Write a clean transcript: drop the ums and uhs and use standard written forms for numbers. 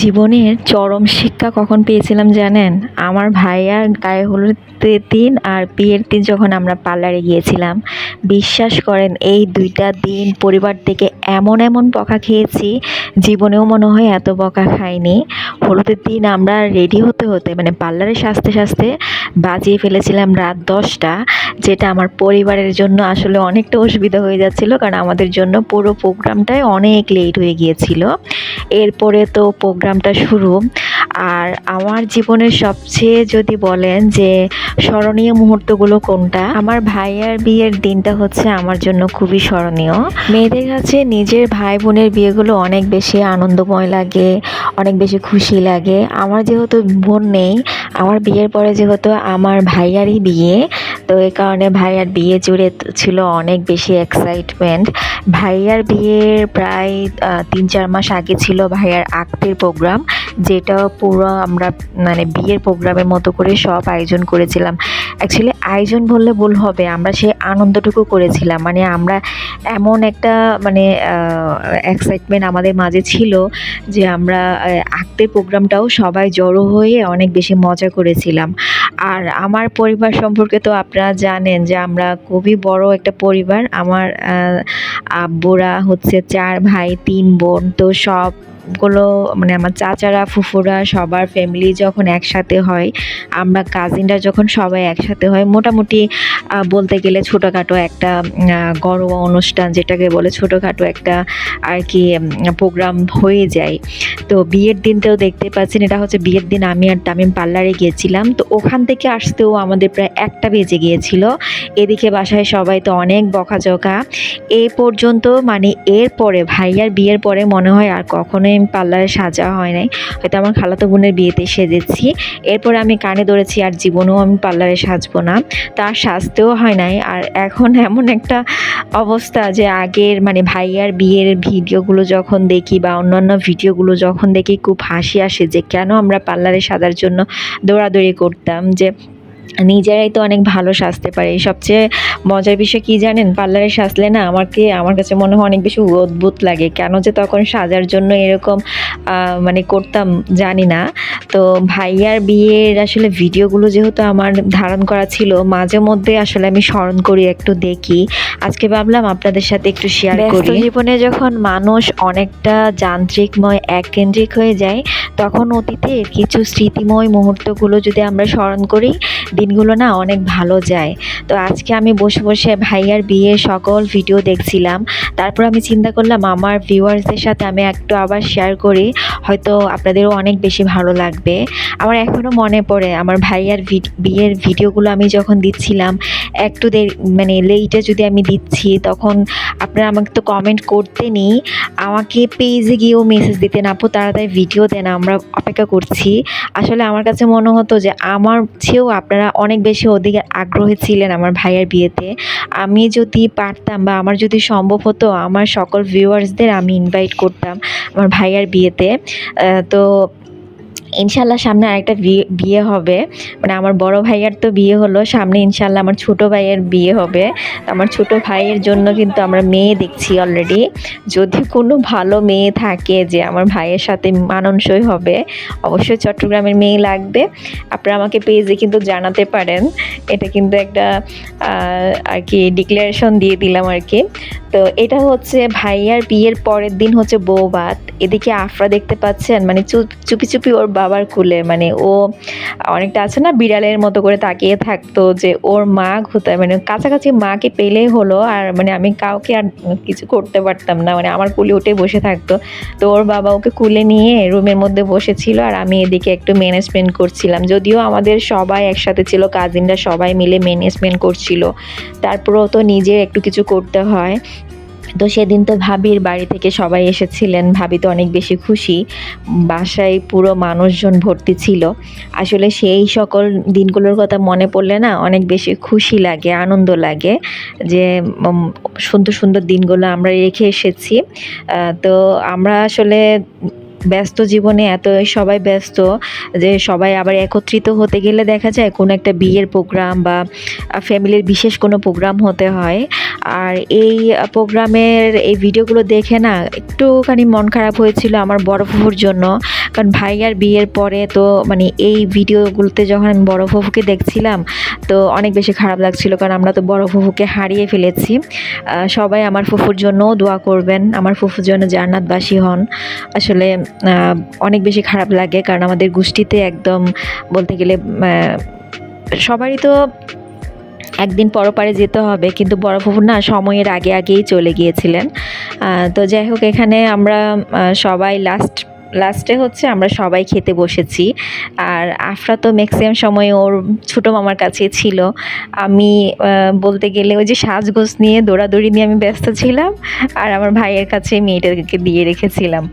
জীবনের চরম শিক্ষা কখন পেয়েছিলাম জানেন? আমার ভাইয়ার গায়ে হলুদের দিন আর বিয়ের দিন যখন আমরা পার্লারে গিয়েছিলাম। বিশ্বাস করেন এই ২ টা দিন পরিবার থেকে এমন এমন বকা খেয়েছি, জীবনেও মনে হয় এত বকা খাইনি। হলুদের দিন আমরা রেডি হতে হতে মানে পার্লারে সাজতে সাজতে বাজিয়ে ফেলেছিলাম রাত ১০টা, যেটা আমার পরিবারের জন্য আসলে অনেকটা অসুবিধা হয়ে যাচ্ছিল, কারণ আমাদের জন্য পুরো প্রোগ্রামটাই অনেক লেট হয়ে গিয়েছিল। এরপরে তো প্রোগ্রামটা শুরু। আর আমার জীবনের সবচেয়ে যদি বলেন যে স্মরণীয় মুহূর্তগুলো কোনটা, আমার ভাইয়ার বিয়ের দিনটা হচ্ছে আমার জন্য খুবই স্মরণীয়। মেয়েদের কাছে নিজের ভাই বোনের বিয়েগুলো অনেক বেশি আনন্দময় লাগে, অনেক বেশি খুশি লাগে। আমার যেহেতু বোন নেই, আমার বিয়ের পরে যেহেতু আমার ভাইয়ারই বিয়ে, তো এই কারণে ভাইয়ার বিয়ে জুড়ে ছিল অনেক বেশি এক্সাইটমেন্ট। ভাইয়ার বিয়ের প্রায় ৩-৪ মাস আগে ছিল ভাইয়ার আক্তের প্রোগ্রাম, যেটা পুরো আমরা মানে বিয়ের প্রোগ্রামের মতো করে সব আয়োজন করেছিলাম। অ্যাকচুয়ালি আয়োজন বললে ভুল হবে, আমরা সেই আনন্দটুকু করেছিলাম। মানে আমরা এমন একটা মানে এক্সাইটমেন্ট আমাদের মাঝে ছিল যে আমরা আক্তের প্রোগ্রামটাও সবাই জড়ো হয়ে অনেক বেশি মজা করেছিলাম। আর আমার পরিবার সম্পর্কে তো আপনারা জানেন যে আমরা খুবই বড় একটা পরিবার। আমার আব্বুরা হচ্ছে ৪ ভাই ৩ বোন, তো সবগুলো মানে আমার চাচারা ফুফুরা সবার ফ্যামিলি যখন একসাথে হয়, আমরা কাজিনরা যখন সবাই একসাথে হয়, মোটামুটি বলতে গেলে ছোটোখাটো একটা ঘরোয়া অনুষ্ঠান যেটাকে বলে, ছোটোখাটো একটা আর কি প্রোগ্রাম হয়ে যায়। তো বিয়ের দিনটাও দেখতে পাচ্ছেন, এটা হচ্ছে বিয়ের দিন আমি আর তামিম পার্লারে গিয়েছিলাম। তো ওখান থেকে আসতেও আমাদের প্রায় ১টা বেজে গিয়েছিল। এদিকে বাসায় সবাই তো অনেক বকাঝকা। এ পর্যন্ত মানে এরপরে ভাইয়ার বিয়ের পরে মনে হয় আর কখনোই আমি পার্লারে সাজা হয় নাই। হয়তো আমার খালাতো বোনের বিয়েতে সেজেছি। এরপরে আমি কানে ধরেছি আর জীবনেও আমি পার্লারে সাজবো না। তার সাজতেও হয় নাই। আর এখন এমন একটা অবস্থা যে আগের মানে ভাইয়ার বিয়ের ভিডিওগুলো যখন দেখি বা অন্যান্য ভিডিওগুলো যখন দেখি, খুব হাসি আসে যে কেন আমরা পার্লারে সাজার জন্য দৌড়াদৌড়ি করতাম, যে নিজেরাই তো অনেক ভালো সাজতে পারি। সবচেয়ে মজার বিষয় কি জানেন? পার্লারে সাজলে না আমার কাছে মনে হয় অনেক বেশি অদ্ভুত লাগে। কেন যে তখন সাজার জন্য এরকম মানে করতাম জানি না। তো ভাইয়ার বিয়ের আসলে ভিডিওগুলো যেহেতু আমার ধারণ করা ছিল, মাঝে মধ্যে আসলে আমি স্মরণ করি, একটু দেখি। আজকে ভাবলাম আপনাদের সাথে একটু শেয়ার করি। ব্যস্ত জীবনে যখন মানুষ অনেকটা যান্ত্রিকময় এককেন্দ্রিক হয়ে যায়, তখন অতীতের কিছু স্মৃতিময় মুহূর্তগুলো যদি আমরা স্মরণ করি, দিনগুলো না অনেক ভালো যায়। তো আজকে আমি বসে বসে ভাইয়ার বিয়ের সকল ভিডিও দেখছিলাম। তারপর আমি চিন্তা করলাম আমার ভিউয়ার্সদের সাথে আমি একটু আবার শেয়ার করি, হয়তো আপনাদেরও অনেক বেশি ভালো লাগবে। আমার এখনও মনে পড়ে আমার ভাইয়ার বিয়ের ভিডিওগুলো আমি যখন দিচ্ছিলাম, একটু মানে লেটে যদি আমি দিচ্ছি, তখন আপনারা আমাকে তো কমেন্ট করতেনই, আমাকে পেজে গিয়েও মেসেজ দিতেন, আপু তাড়াতাড়ি ভিডিও দেন, আমরা অপেক্ষা করছি। আসলে আমার কাছে মনে হতো যে আমার চেয়েও আপনারা অনেক বেশি ওদিকে আগ্রহী ছিলেন আমার ভাইয়ার বিয়েতে। আমি যদি পারতাম বা আমার যদি সম্ভব হতো, আমার সকল ভিউয়ার্সদের আমি ইনভাইট করতাম আমার ভাইয়ার বিয়েতে। তো ইনশাল্লাহ সামনে আরেকটা বিয়ে হবে, মানে আমার বড় ভাইয়ার তো বিয়ে হলো, সামনে ইনশাল্লাহ আমার ছোট ভাইয়ের বিয়ে হবে। আমার ছোট ভাইয়ের জন্য কিন্তু আমরা মেয়ে দেখছি অলরেডি। যদি কোনো ভালো মেয়ে থাকে যে আমার ভাইয়ের সাথে মানানসই হবে, অবশ্যই চট্টগ্রামের মেয়ে লাগবে। আপনারা আমাকে পেজে কিন্তু জানাতে পারেন। এটা কিন্তু একটা আর কি ডিক্লারেশন দিয়ে দিলাম আর কি। তো এটা হচ্ছে ভাইয়ার বিয়ের পরের দিন হচ্ছে বৌভাত। এদিকে আফরা দেখতে পাচ্ছেন, মানে চুপি চুপি ওর বাবার কোলে, মানে ও অনেকটা আছে না বিড়ালের মতো করে তাকিয়ে থাকতো যে ওর মা কোথায়, মানে কাছাকাছি মাকে পেলেই হলো, আর মানে আমি কাউকে আর কিছু করতে পারতাম না, মানে আমার কোলে উঠে বসে থাকতো। তো ওর বাবা ওকে কুলে নিয়ে রুমের মধ্যে বসেছিল, আর আমি এদিকে একটু ম্যানেজমেন্ট করছিলাম। যদিও আমাদের সবাই একসাথে ছিল, কাজিনরা সবাই মিলে ম্যানেজমেন্ট করছিল, তারপরেও তো নিজের একটু কিছু করতে হয়। তো সেদিন তো ভাবির বাড়ি থেকে সবাই এসেছিলেন, ভাবি তো অনেক বেশি খুশি, বাসায় পুরো মানুষজন ভর্তি ছিল। আসলে সেই সকল দিনগুলোর কথা মনে পড়লে না অনেক বেশি খুশি লাগে, আনন্দ লাগে যে সুন্দর সুন্দর দিনগুলো আমরা রেখে এসেছি। তো আমরা আসলে ব্যস্ত জীবনে এত সবাই ব্যস্ত যে সবাই আবার একত্রিত হতে গেলে দেখা যায় কোনো একটা বিয়ের প্রোগ্রাম বা ফ্যামিলির বিশেষ কোনো প্রোগ্রাম হতে হয়। আর এই প্রোগ্রামের এই ভিডিওগুলো দেখে না একটুখানি মন খারাপ হয়েছিল আমার বড় ফুফুর জন্য, কারণ ভাইয়ার বিয়ের পরে তো মানে এই ভিডিওগুলোতে যখন আমি বড় ফুফুকে দেখছিলাম তো অনেক বেশি খারাপ লাগছিল, কারণ আমরা তো বড় ফুফুকে হারিয়ে ফেলেছি। সবাই আমার ফুফুর জন্যও দোয়া করবেন, আমার ফুফুর জন্য জান্নাতবাসী হন। আসলে অনেক বেশি খারাপ লাগে, কারণ আমাদের গোষ্ঠীতে একদম বলতে গেলে সবারই তো একদিন পরপারে যেতে হবে, কিন্তু বড় ফুফু না সময়ের আগেই চলে গিয়েছিলেন। তো যাই হোক, এখানে আমরা সবাই লাস্টে হচ্ছে আমরা সবাই খেতে বসেছি। আর আফরা তো ম্যাক্সিমাম সময় ওর ছোটো মামার কাছে ছিল। আমি বলতে গেলে ওই যে সাজগোজ নিয়ে দৌড়াদৌড়ি নিয়ে আমি ব্যস্ত ছিলাম, আর আমার ভাইয়ের কাছে মেয়েটাকে দিয়ে রেখেছিলাম।